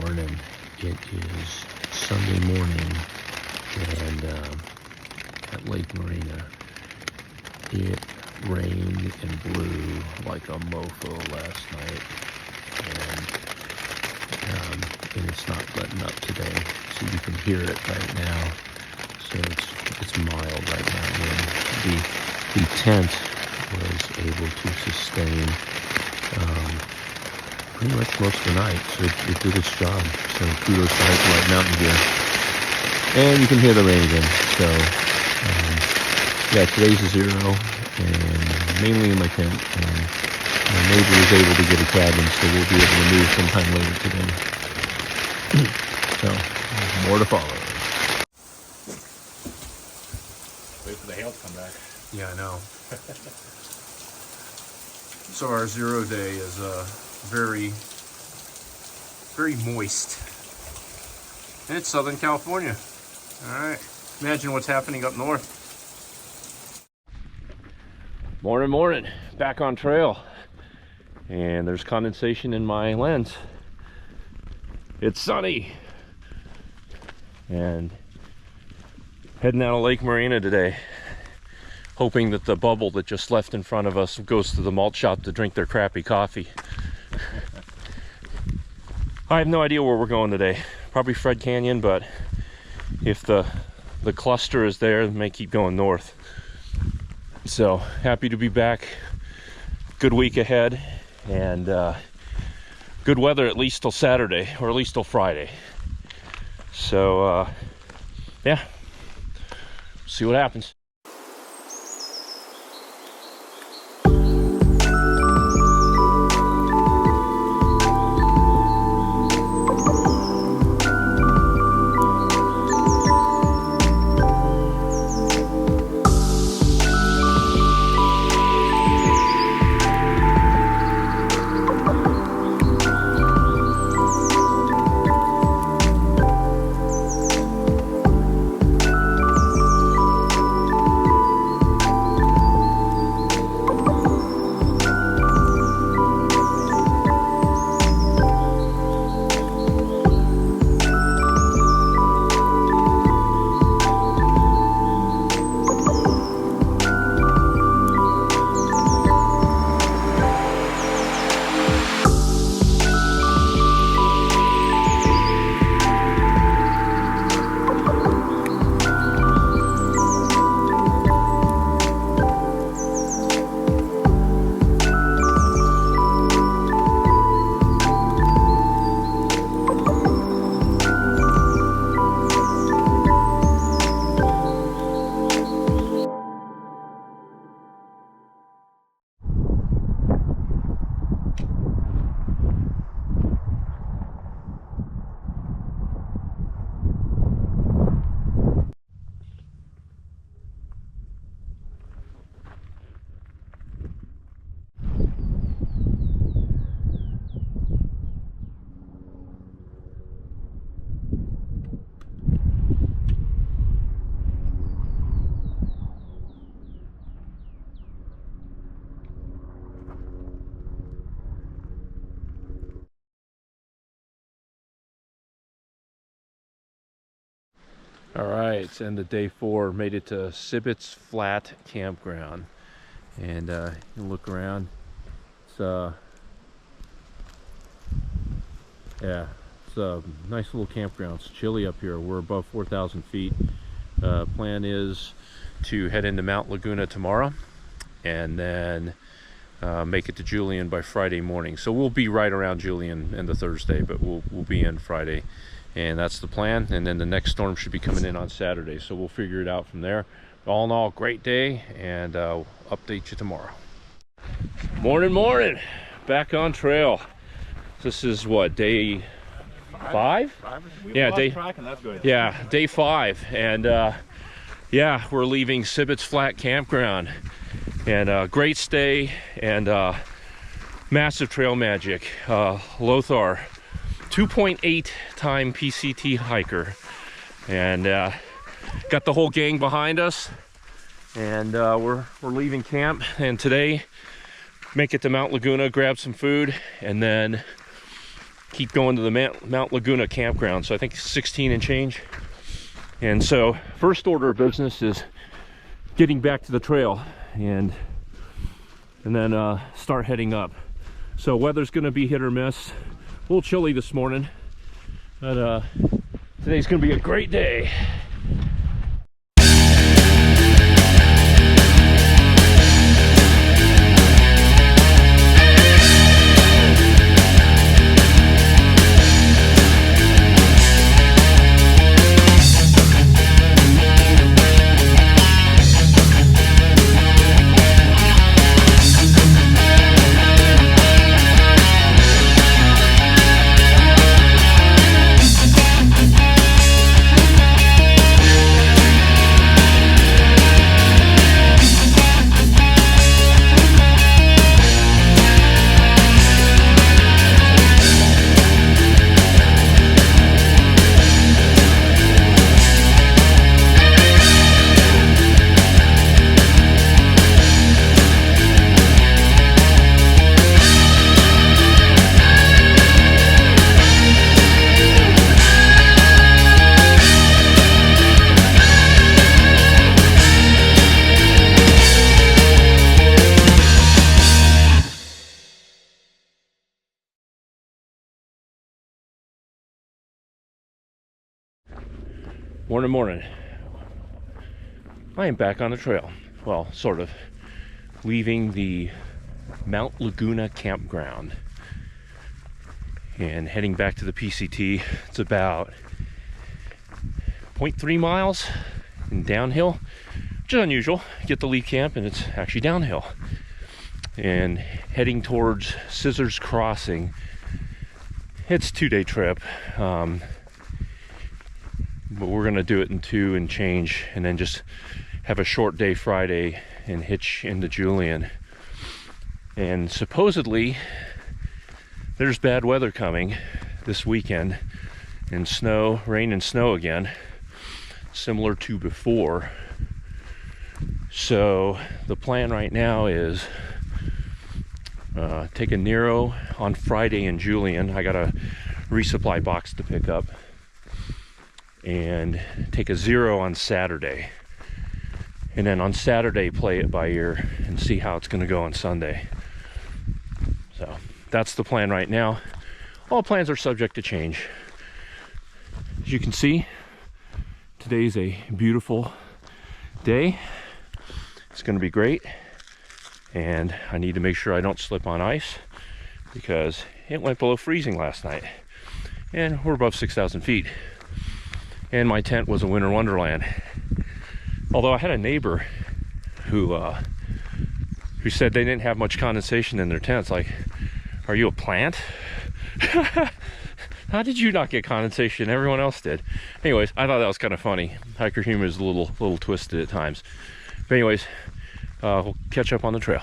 morning. It is Sunday morning, and at Lake Marina, it rained and blew like a mofo last night, and it's not letting up today, so you can hear it right now. So it's mild right now. And the tent was able to sustain pretty much most of the night, so it did its job. So kudos to Hyperlite Mountain Gear. And you can hear the rain again. So yeah, today's a zero, and mainly in my tent. And my neighbor was able to get a cabin, so we'll be able to move sometime later today. So more to follow. Wait for the hail to come back. Yeah, I know. So our 0 day is very moist. And it's Southern California. Alright. Imagine what's happening up north. Morning. Back on trail. And there's condensation in my lens. It's sunny. And heading out of Lake Marina today, hoping that the bubble that just left in front of us goes to the malt shop to drink their crappy coffee. I have no idea where we're going today. Probably Fred Canyon, but if the cluster is there, it may keep going north. So happy to be back. Good week ahead, and good weather at least till Saturday, or at least till Friday. So yeah, see what happens. All right, it's end of day 4. Made it to Sibbets Flat Campground, and you look around. It's yeah, it's a nice little campground. It's chilly up here. We're above 4,000 feet. Plan is to head into Mount Laguna tomorrow, and then make it to Julian by Friday morning. So we'll be right around Julian in the Thursday, but we'll be in Friday. And that's the plan. And then the next storm should be coming in on Saturday, so we'll figure it out from there. All in all, great day, and update you tomorrow. Morning. Back on trail. This is what, day 5? Yeah, day track, and that's good. Yeah, day 5, and yeah, we're leaving Sibbets Flat Campground, and great stay, and massive trail magic. Lothar, 2.8 time PCT hiker, and got the whole gang behind us, and we're leaving camp, and today make it to Mount Laguna, grab some food, and then keep going to the Mount Laguna campground. So I think 16 and change. And so first order of business is getting back to the trail and then start heading up. So weather's gonna be hit or miss. A little chilly this morning, but today's gonna be a great day. Morning. I am back on the trail. Well, sort of. Leaving the Mount Laguna campground and heading back to the PCT. It's about 0.3 miles and downhill, which is unusual. You get to leave camp and it's actually downhill. And heading towards Scissors Crossing. It's a 2-day trip. But we're gonna do it in 2 and change, and then just have a short day Friday and hitch into Julian. And supposedly there's bad weather coming this weekend, and snow, rain and snow again, similar to before. So the plan right now is take a Nero on Friday in Julian. I got a resupply box to pick up. And take a 0 on Saturday, and then on Saturday play it by ear and see how it's going to go on Sunday. So that's the plan right now. All plans are subject to change. As you can see, today's a beautiful day. It's going to be great, and I need to make sure I don't slip on ice because it went below freezing last night, and we're above 6,000 feet. And my tent was a winter wonderland. Although I had a neighbor who said they didn't have much condensation in their tents. Like, are you a plant? How did you not get condensation? Everyone else did. Anyways, I thought that was kind of funny. Hiker humor is a little twisted at times. But anyways, we'll catch up on the trail.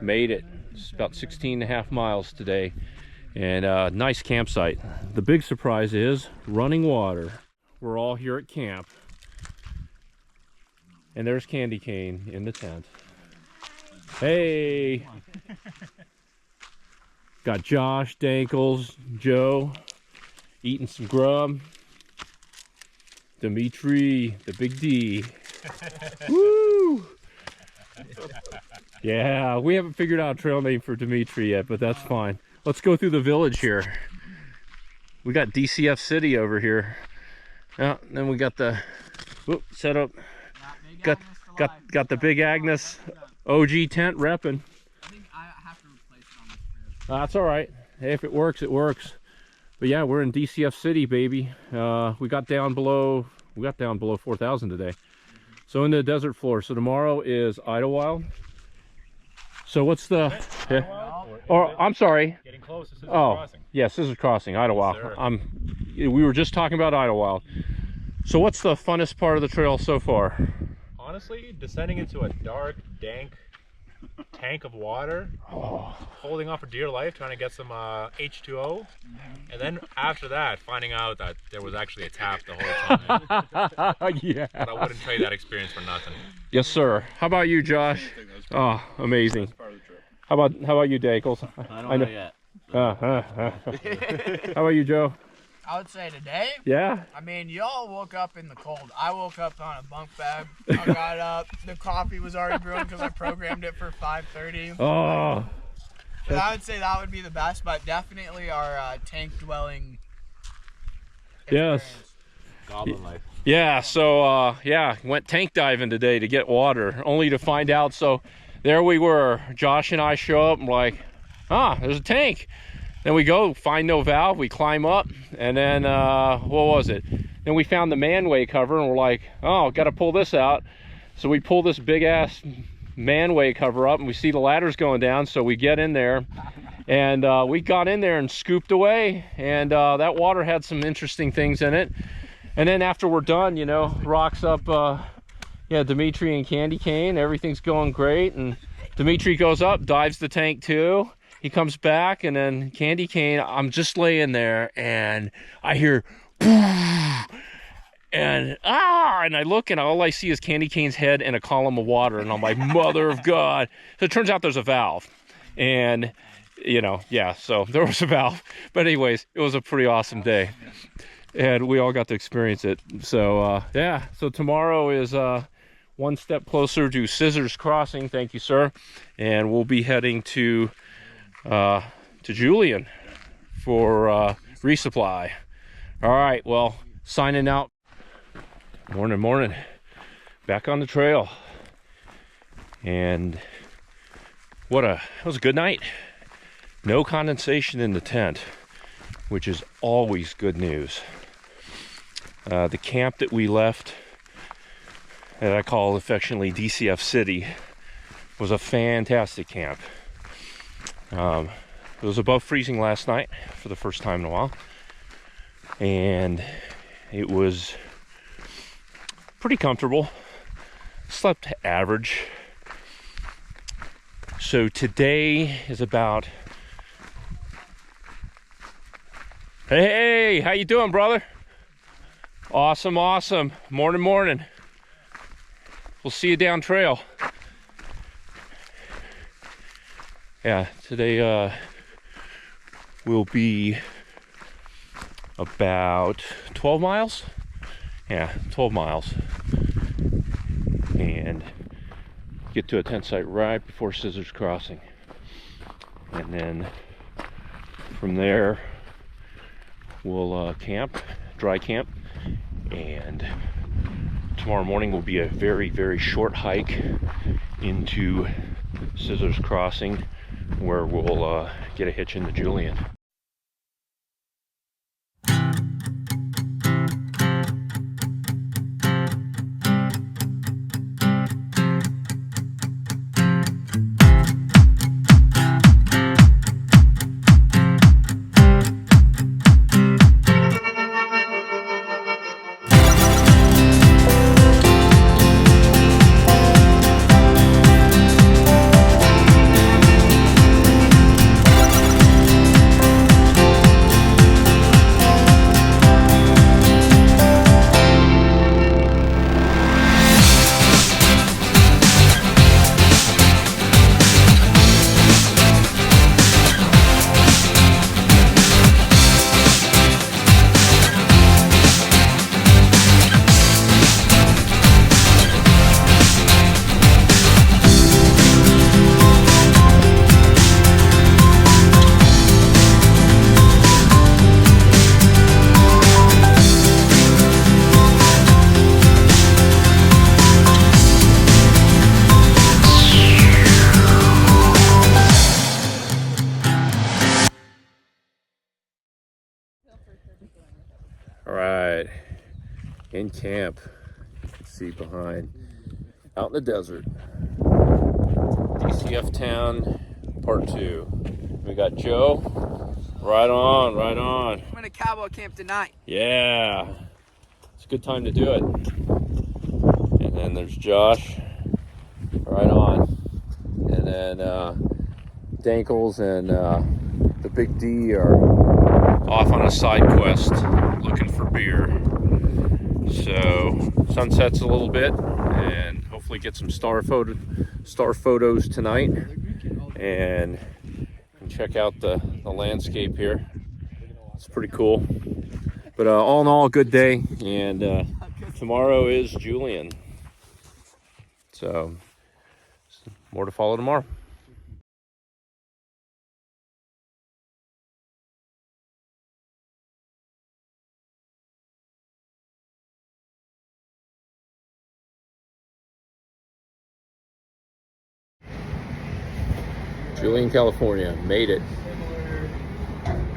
made it. It's about 16.5 miles today, and nice campsite. The big surprise is running water. We're all here at camp, and there's Candy Cane in the tent. Hey! Got Josh, Dankles, Joe, eating some grub. Dimitri, the big D. Woo! Yeah, we haven't figured out a trail name for Dimitri yet, but that's fine. Let's go through the village here. We got DCF City over here. Yeah, then we got the setup. Got the big Agnes OG tent repping. I think I have to replace it on this trip. That's all right. Hey, if it works, it works. But yeah, we're in DCF City, baby. We got down below 4,000 today. So in the desert floor. So tomorrow is Idlewild. So what's the? Yeah. Or I'm sorry. Getting close to Scissors Oh, Crossing. yeah, Scissors Crossing, Idlewild. Yes, we were just talking about Idlewild. So what's the funnest part of the trail so far? Honestly, descending into a dark, dank tank of water, holding on for dear life, trying to get some H2O, and then after that, finding out that there was actually a tap the whole time. Yeah. But I wouldn't trade that experience for nothing. Yes, sir. How about you, Josh? Oh, amazing. How about you, Dankles? I don't know yet. How about you, Joe? I would say today, Yeah. I mean, y'all woke up in the cold. I woke up on a bunk bed. I got up. The coffee was already brewing because I programmed it for 5:30. Oh. But I would say that would be the best, but definitely our tank dwelling Yes. experience. Goblin life. Yeah, so yeah, went tank diving today to get water, only to find out. So there we were. Josh and I show up and we're like, there's a tank. Then we go, find no valve, we climb up, and then what was it? Then we found the manway cover and we're like, oh, gotta pull this out. So we pull this big ass manway cover up and we see the ladders going down, so we get in there. And we got in there and scooped away, and that water had some interesting things in it. And then after we're done, you know, rocks up, yeah, Dimitri and Candy Cane, everything's going great. And Dimitri goes up, dives the tank too. He comes back, and then Candy Cane, I'm just laying there, and I hear, and I look, and all I see is Candy Cane's head and a column of water, and I'm like, mother of God. So it turns out there's a valve, and, you know, yeah, so there was a valve. But anyways, it was a pretty awesome day, and we all got to experience it. So, yeah, so tomorrow is one step closer to Scissors Crossing. Thank you, sir. And we'll be heading to Julian for resupply. All right, well, signing out. Morning. Back on the trail. And it was a good night. No condensation in the tent, which is always good news. The camp that we left, that I call affectionately DCF City, was a fantastic camp. It was above freezing last night for the first time in a while, and it was pretty comfortable. Slept average. So today is about, hey, how you doing, brother? Awesome. Morning. We'll see you down trail. Yeah, today will be about 12 miles. Yeah, 12 miles. And get to a tent site right before Scissors Crossing. And then from there, we'll dry camp. And tomorrow morning will be a very, very short hike into Scissors Crossing, where we'll get a hitch into Julian. All right, in camp. You can see behind, out in the desert. DCF Town, part 2. We got Joe. Right on, right on. I'm in a cowboy camp tonight. Yeah, it's a good time to do it. And then there's Josh. Right on. And then Dankles and the Big D are off on a side quest looking for beer. So sunset's a little bit, and hopefully get some star photos tonight, and check out the landscape here. It's pretty cool. But all in all, a good day, and tomorrow is Julian. So more to follow tomorrow. Julian, California, made it.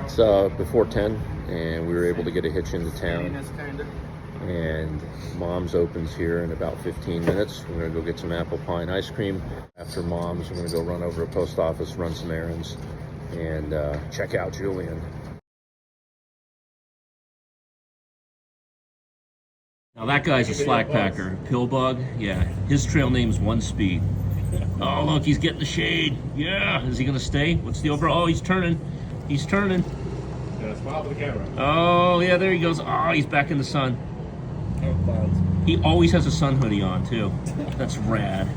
It's before 10, and we were able to get a hitch into town. And Mom's opens here in about 15 minutes. We're gonna go get some apple pie and ice cream. After Mom's, we're gonna go run over to the post office, run some errands, and check out Julian. Now that guy's a slack packer, Pillbug. Yeah, his trail name's One Speed. Oh, look, he's getting the shade. Yeah, is he gonna stay? What's the over? Oh, he's turning. He's turning. Yeah, smile for the camera. Oh, yeah, there he goes. Oh, he's back in the sun. He always has a sun hoodie on, too. That's rad.